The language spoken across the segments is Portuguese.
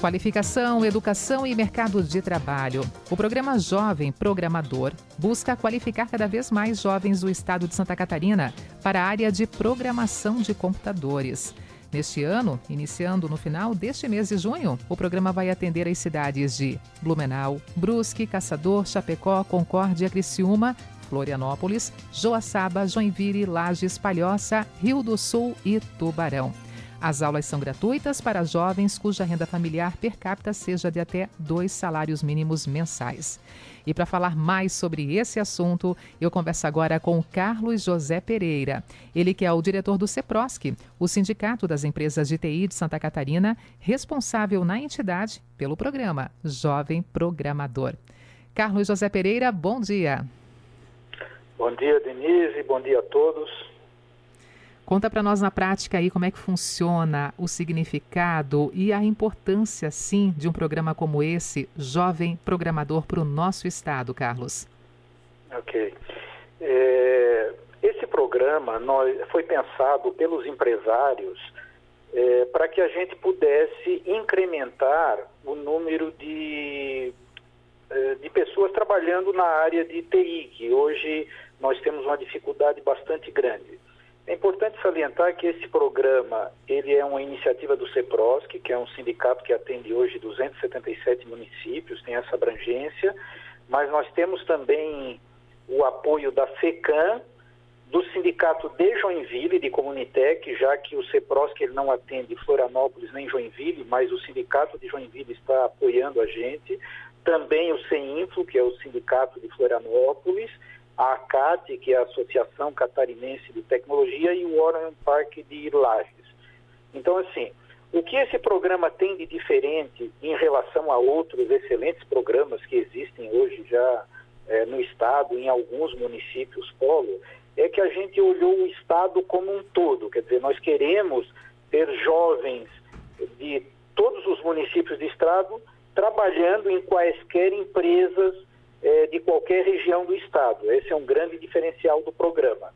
Qualificação, educação e mercado de trabalho. O programa Jovem Programador busca qualificar cada vez mais jovens do estado de Santa Catarina para a área de programação de computadores. Neste ano, iniciando no final deste mês de junho, o programa vai atender as cidades de Blumenau, Brusque, Caçador, Chapecó, Concórdia, Criciúma, Florianópolis, Joaçaba, Joinville, Lages, Palhoça, Rio do Sul e Tubarão. As aulas são gratuitas para jovens cuja renda familiar per capita seja de até 2 salários mínimos mensais. E para falar mais sobre esse assunto, eu converso agora com Carlos José Pereira. Ele que é o diretor do CEPROSC, o Sindicato das Empresas de TI de Santa Catarina, responsável na entidade pelo programa Jovem Programador. Carlos José Pereira, bom dia. Bom dia, Denise. Bom dia a todos. Conta para nós na prática aí como é que funciona o significado e a importância, sim, de um programa como esse, Jovem Programador, para o nosso estado, Carlos. Ok. Esse programa foi pensado pelos empresários para que a gente pudesse incrementar o número de pessoas trabalhando na área de TI, que hoje nós temos uma dificuldade bastante grande. É importante salientar que esse programa, ele é uma iniciativa do CEPROSC, que é um sindicato que atende hoje 277 municípios, tem essa abrangência, mas nós temos também o apoio da FECAM, do sindicato de Joinville, de Comunitec, já que o CEPROSC ele não atende Florianópolis nem Joinville, mas o sindicato de Joinville está apoiando a gente, também o CEINFLO, que é o sindicato de Florianópolis, a ACAT, que é a Associação Catarinense de Tecnologia, e o Warren Park de Lages. Então, assim, o que esse programa tem de diferente em relação a outros excelentes programas que existem hoje já no estado, em alguns municípios polo, é que a gente olhou o estado como um todo. Quer dizer, nós queremos ter jovens de todos os municípios do estado trabalhando em quaisquer empresas de qualquer região do estado. Esse é um grande diferencial do programa.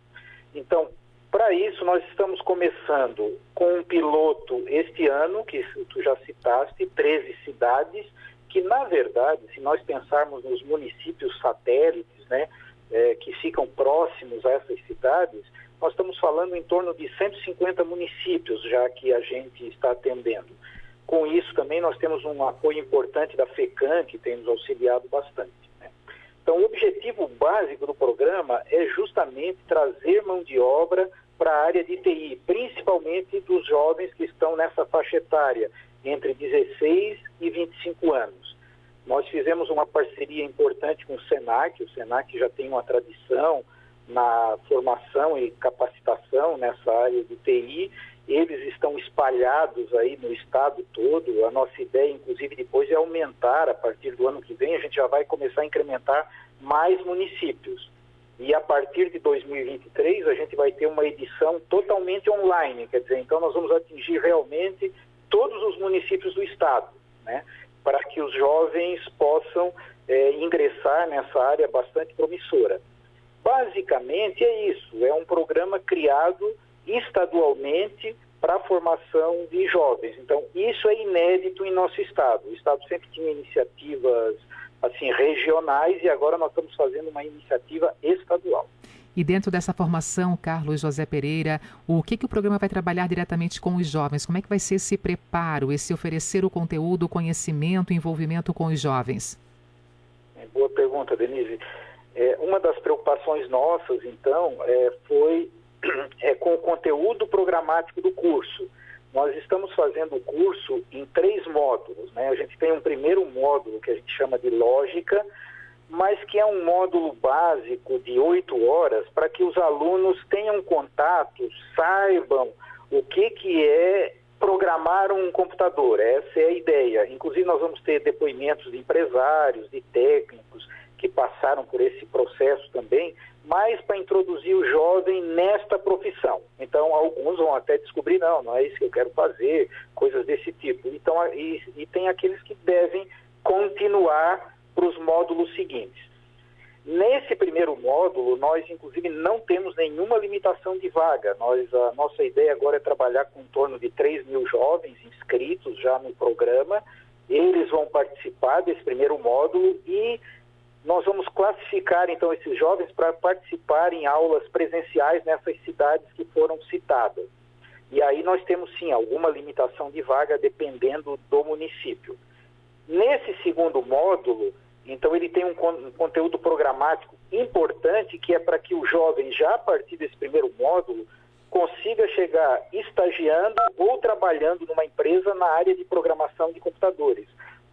Então, para isso, nós estamos começando com um piloto este ano, que tu já citaste, 13 cidades, que, na verdade, se nós pensarmos nos municípios satélites, né, que ficam próximos a essas cidades, nós estamos falando em torno de 150 municípios já que a gente está atendendo. Com isso, também, nós temos um apoio importante da FECAM, que tem nos auxiliado bastante. Então, o objetivo básico do programa é justamente trazer mão de obra para a área de TI, principalmente dos jovens que estão nessa faixa etária, entre 16 e 25 anos. Nós fizemos uma parceria importante com o SENAC já tem uma tradição na formação e capacitação nessa área de TI, eles estão espalhados aí no estado todo. A nossa ideia, inclusive, depois é aumentar, a partir do ano que vem, a gente já vai começar a incrementar mais municípios. E a partir de 2023, a gente vai ter uma edição totalmente online, quer dizer, então nós vamos atingir realmente todos os municípios do estado, né, para que os jovens possam ingressar nessa área bastante promissora. Basicamente é isso, é um programa criado estadualmente para a formação de jovens. Então, isso é inédito em nosso estado. O estado sempre tinha iniciativas assim regionais e agora nós estamos fazendo uma iniciativa estadual. E dentro dessa formação, Carlos José Pereira, o que o programa vai trabalhar diretamente com os jovens? Como é que vai ser esse preparo, esse oferecer o conteúdo, o conhecimento, o envolvimento com os jovens? Boa pergunta, Denise. Uma das preocupações nossas, então, foi com o conteúdo programático do curso. Nós estamos fazendo o curso em 3 módulos, né? A gente tem um primeiro módulo que a gente chama de lógica, mas que é um módulo básico de 8 horas para que os alunos tenham contato, saibam o que é programar um computador. Essa é a ideia. Inclusive nós vamos ter depoimentos de empresários, de técnicos que passaram por esse processo também, mas para introduzir o jovem nesta profissão. Então, alguns vão até descobrir, não é isso que eu quero fazer, coisas desse tipo. Então, e tem aqueles que devem continuar para os módulos seguintes. Nesse primeiro módulo, nós, inclusive, não temos nenhuma limitação de vaga. A nossa ideia agora é trabalhar com em torno de 3 mil jovens inscritos já no programa, Eles vão participar desse primeiro módulo e nós vamos classificar, então, esses jovens para participar em aulas presenciais nessas cidades que foram citadas. E aí nós temos, sim, alguma limitação de vaga dependendo do município. Nesse segundo módulo, então, ele tem um conteúdo programático importante, que é para que o jovem, já a partir desse primeiro módulo, consiga chegar estagiando ou trabalhando numa empresa na área de programação de computadores.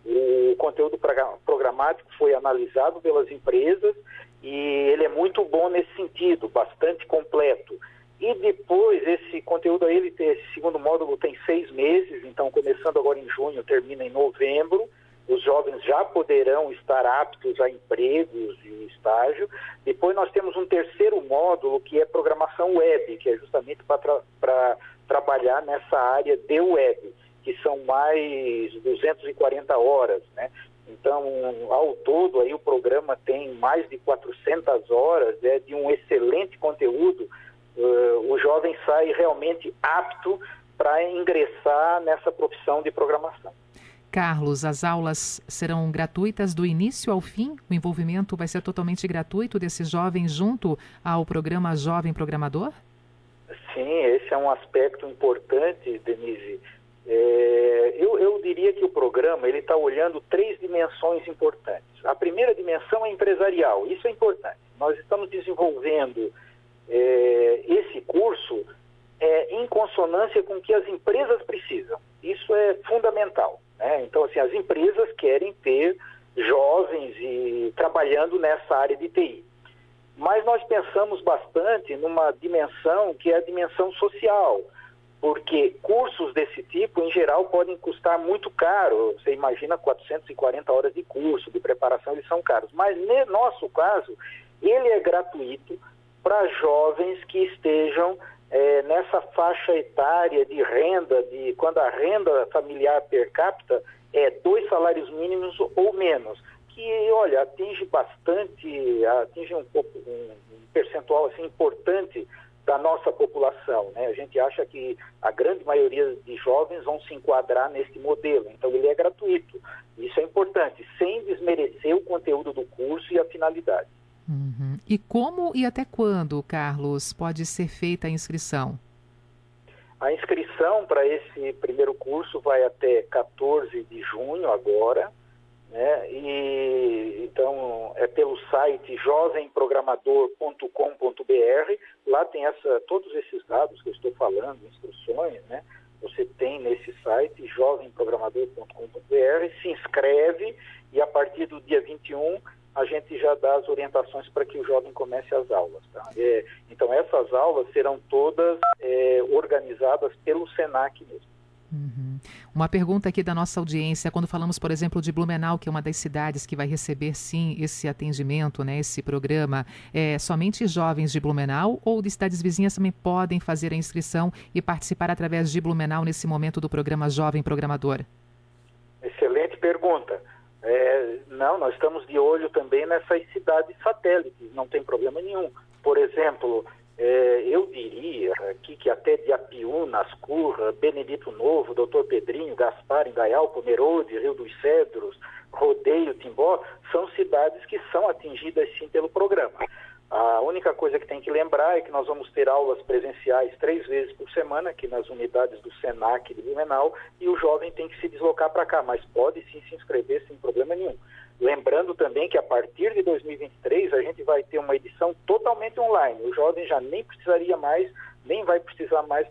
O conteúdo programático foi analisado pelas empresas e ele é muito bom nesse sentido, bastante completo. E depois, esse conteúdo aí, esse segundo módulo tem 6 meses, então começando agora em junho, termina em novembro. Os jovens já poderão estar aptos a empregos e estágio. Depois nós temos um terceiro módulo, que é programação web, que é justamente para trabalhar nessa área de web, que são mais 240 horas, né? Então, ao todo, aí o programa tem mais de 400 horas, é de um excelente conteúdo. O jovem sai realmente apto para ingressar nessa profissão de programação. Carlos, as aulas serão gratuitas do início ao fim? O envolvimento vai ser totalmente gratuito desses jovens junto ao programa Jovem Programador? Sim, esse é um aspecto importante, Denise. Eu diria que o programa ele está olhando 3 dimensões importantes. A primeira dimensão é empresarial, isso é importante. Nós estamos desenvolvendo esse curso em consonância com o que as empresas precisam. Isso é fundamental, né? Então, assim, as empresas querem ter jovens trabalhando nessa área de TI. Mas nós pensamos bastante numa dimensão que é a dimensão social, porque cursos desse tipo, em geral, podem custar muito caro. Você imagina 440 horas de curso, de preparação, eles são caros. Mas, no nosso caso, ele é gratuito para jovens que estejam nessa faixa etária de renda, quando a renda familiar per capita é 2 salários mínimos ou menos, que, olha, atinge um percentual assim, importante da nossa população, né? A gente acha que a grande maioria de jovens vão se enquadrar nesse modelo, então ele é gratuito. Isso é importante, sem desmerecer o conteúdo do curso e a finalidade. Uhum. E como e até quando, Carlos, pode ser feita a inscrição? A inscrição para esse primeiro curso vai até 14 de junho agora, né? E então é pelo site jovemprogramador.com.br. Lá tem todos esses dados que eu estou falando, instruções, né? Você tem nesse site jovemprogramador.com.br, se inscreve e a partir do dia 21 a gente já dá as orientações para que o jovem comece as aulas. Tá? Então essas aulas serão todas organizadas pelo SENAC mesmo. Uhum. Uma pergunta aqui da nossa audiência, quando falamos, por exemplo, de Blumenau, que é uma das cidades que vai receber, sim, esse atendimento, né, esse programa, somente jovens de Blumenau ou de cidades vizinhas também podem fazer a inscrição e participar através de Blumenau nesse momento do programa Jovem Programador? Excelente pergunta. Não, nós estamos de olho também nessas cidades satélites, não tem problema nenhum. Por exemplo, eu diria aqui que até de Apiúna, Ascurra, Benedito Novo, Doutor Pedrinho, Gaspar, Indaial, Pomerode, Rio dos Cedros, Rodeio, Timbó, são cidades que são atingidas sim pelo programa. A única coisa que tem que lembrar é que nós vamos ter aulas presenciais 3 vezes por semana aqui nas unidades do SENAC de Blumenau e o jovem tem que se deslocar para cá, mas pode sim se inscrever sem problema nenhum. Lembrando também que a partir de 2023 a gente vai ter uma edição totalmente online. O jovem já nem vai precisar mais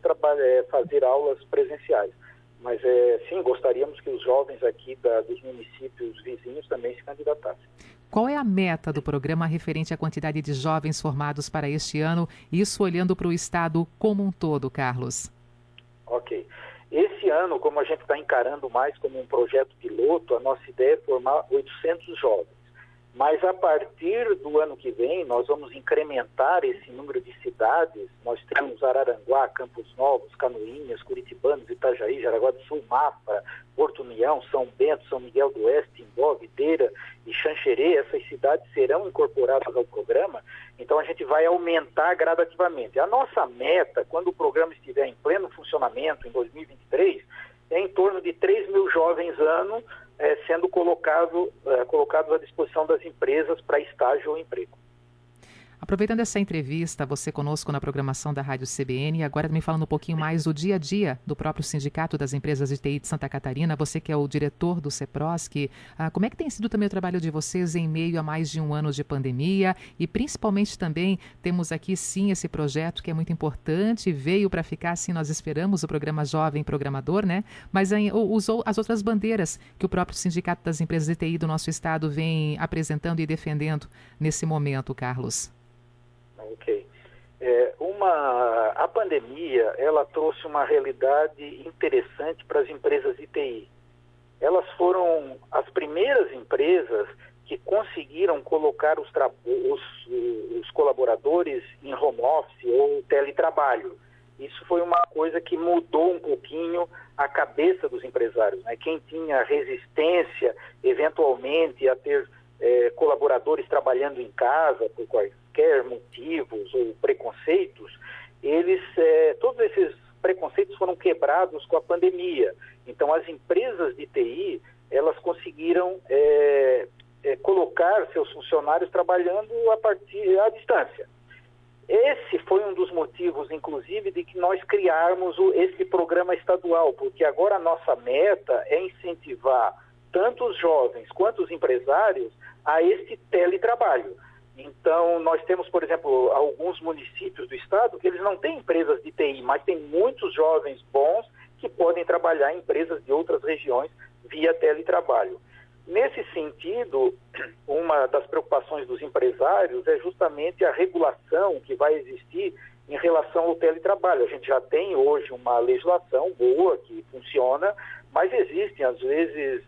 fazer aulas presenciais. Mas sim, gostaríamos que os jovens aqui dos municípios vizinhos também se candidatassem. Qual é a meta do programa referente à quantidade de jovens formados para este ano? Isso olhando para o estado como um todo, Carlos. Ok. Esse ano, como a gente está encarando mais como um projeto piloto, a nossa ideia é formar 800 jovens. Mas a partir do ano que vem, nós vamos incrementar esse número de cidades. Nós temos Araranguá, Campos Novos, Canoinhas, Curitibanos, Itajaí, Jaraguá do Sul, Mafra, Porto União, São Bento, São Miguel do Oeste, Timbó, Videira e Xanxerê. Essas cidades serão incorporadas ao programa, então a gente vai aumentar gradativamente. A nossa meta, quando o programa estiver em pleno funcionamento em 2023, é em torno de 3 mil jovens ano sendo colocados à disposição das empresas para estágio ou emprego. Aproveitando essa entrevista, você conosco na programação da Rádio CBN, agora me falando um pouquinho mais do dia a dia do próprio Sindicato das Empresas de TI de Santa Catarina, você que é o diretor do CEPROSC, como é que tem sido também o trabalho de vocês em meio a mais de um ano de pandemia e principalmente também temos aqui sim esse projeto que é muito importante, veio para ficar assim, nós esperamos o programa Jovem Programador, né? Mas usou as outras bandeiras que o próprio Sindicato das Empresas de TI do nosso estado vem apresentando e defendendo nesse momento, Carlos. Ok. A pandemia, ela trouxe uma realidade interessante para as empresas de TI. Elas foram as primeiras empresas que conseguiram colocar os colaboradores em home office ou teletrabalho. Isso foi uma coisa que mudou um pouquinho a cabeça dos empresários, né? Quem tinha resistência, eventualmente, a ter colaboradores trabalhando em casa por quaisquer motivos ou preconceitos, todos esses preconceitos foram quebrados com a pandemia. Então, as empresas de TI, elas conseguiram colocar seus funcionários trabalhando à distância. Esse foi um dos motivos, inclusive, de que nós criarmos esse programa estadual, porque agora a nossa meta é incentivar tanto os jovens quanto os empresários a esse teletrabalho. Então, nós temos, por exemplo, alguns municípios do estado que eles não têm empresas de TI, mas tem muitos jovens bons que podem trabalhar em empresas de outras regiões via teletrabalho. Nesse sentido, uma das preocupações dos empresários é justamente a regulação que vai existir em relação ao teletrabalho. A gente já tem hoje uma legislação boa que funciona, mas existem, às vezes,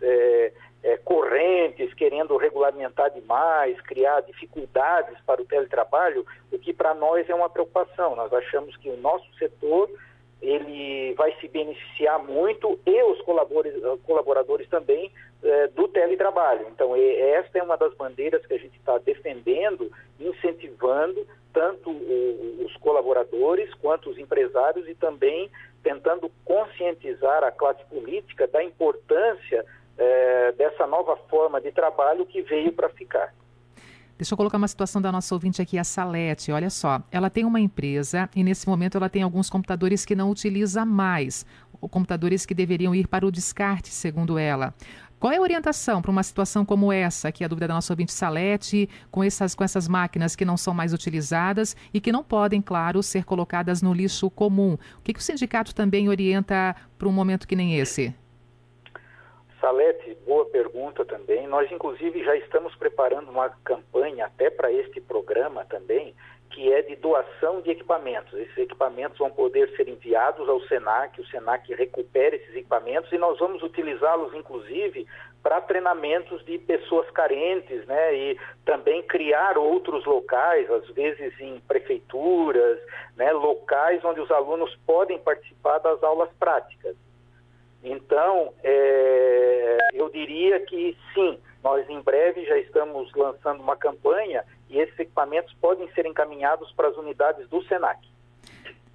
correntes querendo regulamentar demais, criar dificuldades para o teletrabalho, o que para nós é uma preocupação. Nós achamos que o nosso setor ele vai se beneficiar muito e os colaboradores também do teletrabalho. Então, esta é uma das bandeiras que a gente está defendendo, incentivando tanto os colaboradores quanto os empresários e também tentando conscientizar a classe política da importância dessa nova forma de trabalho que veio para ficar. Deixa eu colocar uma situação da nossa ouvinte aqui, a Salete. Olha só, ela tem uma empresa e nesse momento ela tem alguns computadores que não utiliza mais, computadores que deveriam ir para o descarte, segundo ela. Qual é a orientação para uma situação como essa, que é a dúvida da nossa ouvinte Salete, com essas máquinas que não são mais utilizadas e que não podem, claro, ser colocadas no lixo comum? O que o sindicato também orienta para um momento que nem esse? Salete, boa pergunta também. Nós, inclusive, já estamos preparando uma campanha até para este programa também, que é de doação de equipamentos. Esses equipamentos vão poder ser enviados ao SENAC, o SENAC recupera esses equipamentos e nós vamos utilizá-los, inclusive, para treinamentos de pessoas carentes, né? E também criar outros locais, às vezes em prefeituras, né? Locais onde os alunos podem participar das aulas práticas. Então, eu diria que sim, nós em breve já estamos lançando uma campanha e esses equipamentos podem ser encaminhados para as unidades do SENAC.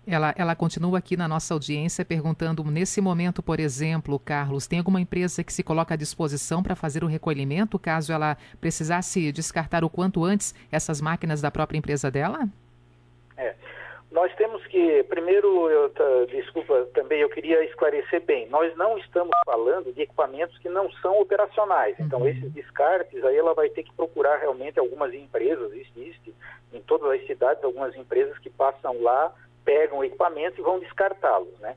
Ela continua aqui na nossa audiência perguntando, nesse momento, por exemplo, Carlos, tem alguma empresa que se coloca à disposição para fazer o recolhimento, caso ela precisasse descartar o quanto antes essas máquinas da própria empresa dela? Nós temos que, primeiro, desculpa, também eu queria esclarecer bem, nós não estamos falando de equipamentos que não são operacionais, então esses descartes, aí ela vai ter que procurar realmente algumas empresas, existe em todas as cidades algumas empresas que passam lá, pegam o equipamento e vão descartá-los, né?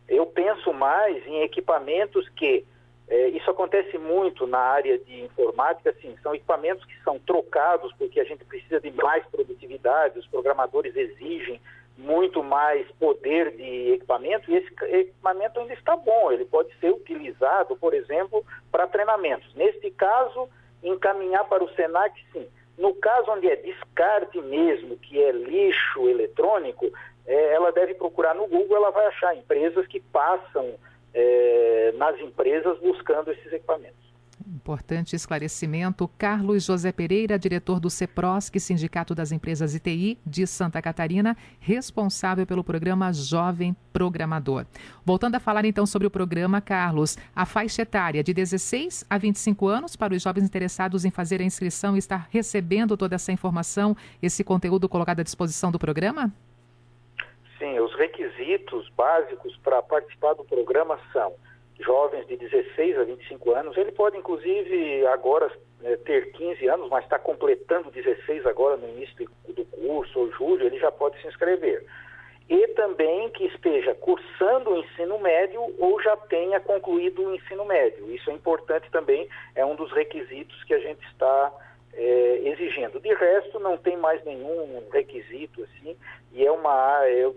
Eu penso mais em equipamentos que, isso acontece muito na área de informática, assim, são equipamentos que são trocados porque a gente precisa de mais produtividade, os programadores exigem muito mais poder de equipamento e esse equipamento ainda está bom, ele pode ser utilizado, por exemplo, para treinamentos. Neste caso, encaminhar para o SENAC, sim. No caso onde é descarte mesmo, que é lixo eletrônico, ela deve procurar no Google, ela vai achar empresas que passam nas empresas buscando esses equipamentos. Importante esclarecimento. Carlos José Pereira, diretor do CEPROSC, Sindicato das Empresas de TI de Santa Catarina, responsável pelo programa Jovem Programador. Voltando a falar então sobre o programa, Carlos, a faixa etária de 16 a 25 anos para os jovens interessados em fazer a inscrição e estar recebendo toda essa informação, esse conteúdo colocado à disposição do programa? Sim, os requisitos básicos para participar do programa são jovens de 16 a 25 anos, ele pode inclusive agora ter 15 anos, mas está completando 16 agora no início do curso, ou julho, ele já pode se inscrever. E também que esteja cursando o ensino médio ou já tenha concluído o ensino médio. Isso é importante também, é um dos requisitos que a gente está exigindo. De resto, não tem mais nenhum requisito, assim, e eu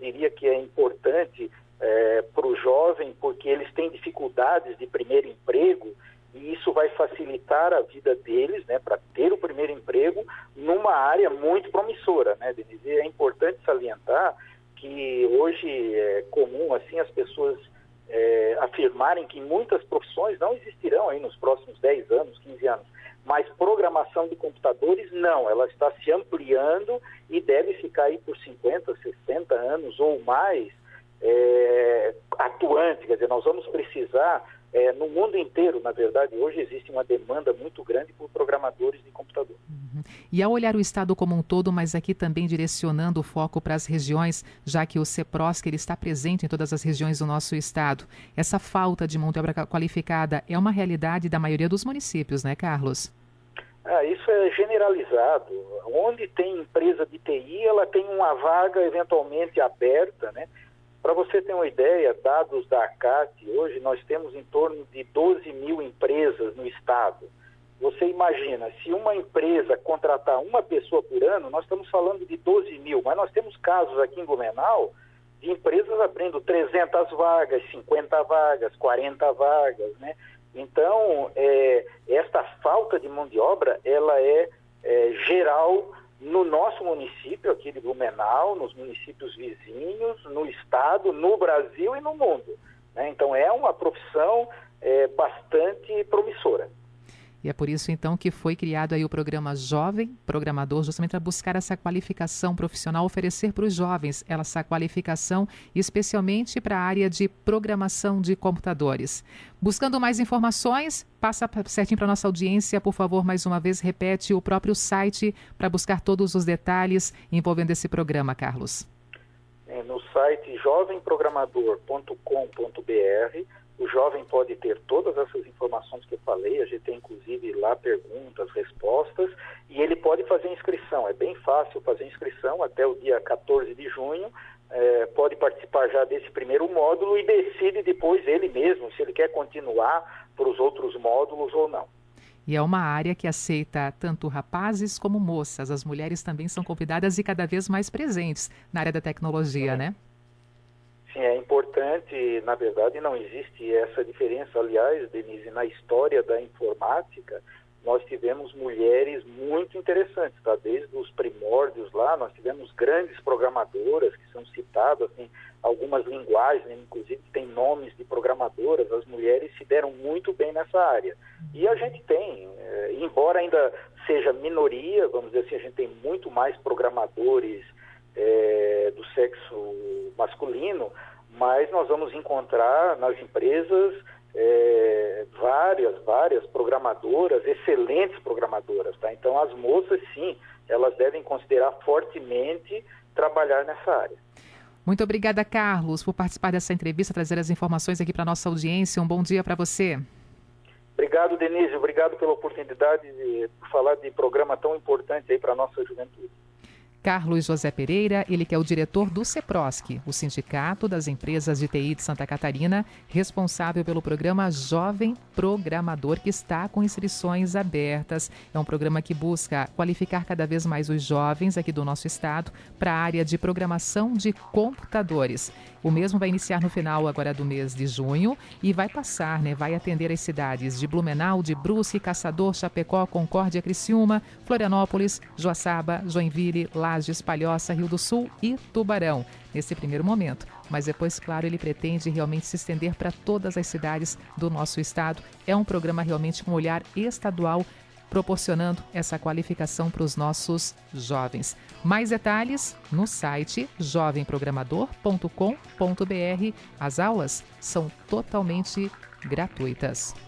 diria que é importante para o jovem, porque eles têm dificuldades de primeiro emprego, e isso vai facilitar a vida deles, né, para ter o primeiro emprego numa área muito promissora, né, Denise? É importante salientar que hoje é comum, assim, as pessoas afirmarem que muitas profissões não existirão aí nos próximos 10 anos, 15 anos, mas programação de computadores não, ela está se ampliando e deve ficar aí por 50, 60 anos ou mais, atuante. Quer dizer, nós vamos precisar, no mundo inteiro, na verdade, hoje existe uma demanda muito grande por programadores de computador. Uhum. E ao olhar o Estado como um todo, mas aqui também direcionando o foco para as regiões, já que o CEPROSC ele está presente em todas as regiões do nosso Estado, essa falta de mão de obra qualificada é uma realidade da maioria dos municípios, né, Carlos? Isso é generalizado. Onde tem empresa de TI, ela tem uma vaga eventualmente aberta, né? Para você ter uma ideia, dados da ACAT, hoje nós temos em torno de 12 mil empresas no estado. Você imagina, se uma empresa contratar uma pessoa por ano, nós estamos falando de 12 mil, mas nós temos casos aqui em Blumenau de empresas abrindo 300 vagas, 50 vagas, 40 vagas, né? Então, esta falta de mão de obra, ela é geral no nosso município aqui de Blumenau, nos municípios vizinhos, no estado, no Brasil e no mundo, né? Então é uma profissão bastante promissora. E é por isso, então, que foi criado aí o programa Jovem Programador, justamente para buscar essa qualificação profissional, oferecer para os jovens essa qualificação, especialmente para a área de programação de computadores. Buscando mais informações, passa certinho para a nossa audiência, por favor, mais uma vez, repete o próprio site para buscar todos os detalhes envolvendo esse programa, Carlos. No site jovemprogramador.com.br, o jovem pode ter todas essas informações que eu falei, a gente tem inclusive lá perguntas, respostas, e ele pode fazer inscrição. É bem fácil fazer inscrição até o dia 14 de junho, pode participar já desse primeiro módulo e decide depois ele mesmo se ele quer continuar para os outros módulos ou não. E é uma área que aceita tanto rapazes como moças. As mulheres também são convidadas e cada vez mais presentes na área da tecnologia, né? Sim, é importante, na verdade não existe essa diferença. Aliás, Denise, na história da informática, nós tivemos mulheres muito interessantes, tá? Desde os primórdios lá, nós tivemos grandes programadoras que são citadas, assim, algumas linguagens, né, inclusive tem nomes de programadoras, as mulheres se deram muito bem nessa área. E a gente tem, embora ainda seja minoria, vamos dizer assim, a gente tem muito mais programadores do sexo masculino, mas nós vamos encontrar nas empresas várias programadoras, excelentes programadoras, tá? Então as moças, sim, elas devem considerar fortemente trabalhar nessa área. Muito obrigada, Carlos, por participar dessa entrevista, trazer as informações aqui para a nossa audiência. Um bom dia para você. Obrigado, Denise, obrigado pela oportunidade de falar de programa tão importante aí para a nossa juventude. Carlos José Pereira, ele que é o diretor do CEPROSC, o Sindicato das Empresas de TI de Santa Catarina, responsável pelo programa Jovem Programador, que está com inscrições abertas. É um programa que busca qualificar cada vez mais os jovens aqui do nosso estado para a área de programação de computadores. O mesmo vai iniciar no final agora do mês de junho e vai passar, vai atender as cidades de Blumenau, de Brusque, Caçador, Chapecó, Concórdia, Criciúma, Florianópolis, Joaçaba, Joinville, Lages, Palhoça, Rio do Sul e Tubarão, nesse primeiro momento. Mas depois, claro, ele pretende realmente se estender para todas as cidades do nosso estado. É um programa realmente com olhar estadual, proporcionando essa qualificação para os nossos jovens. Mais detalhes no site jovemprogramador.com.br. As aulas são totalmente gratuitas.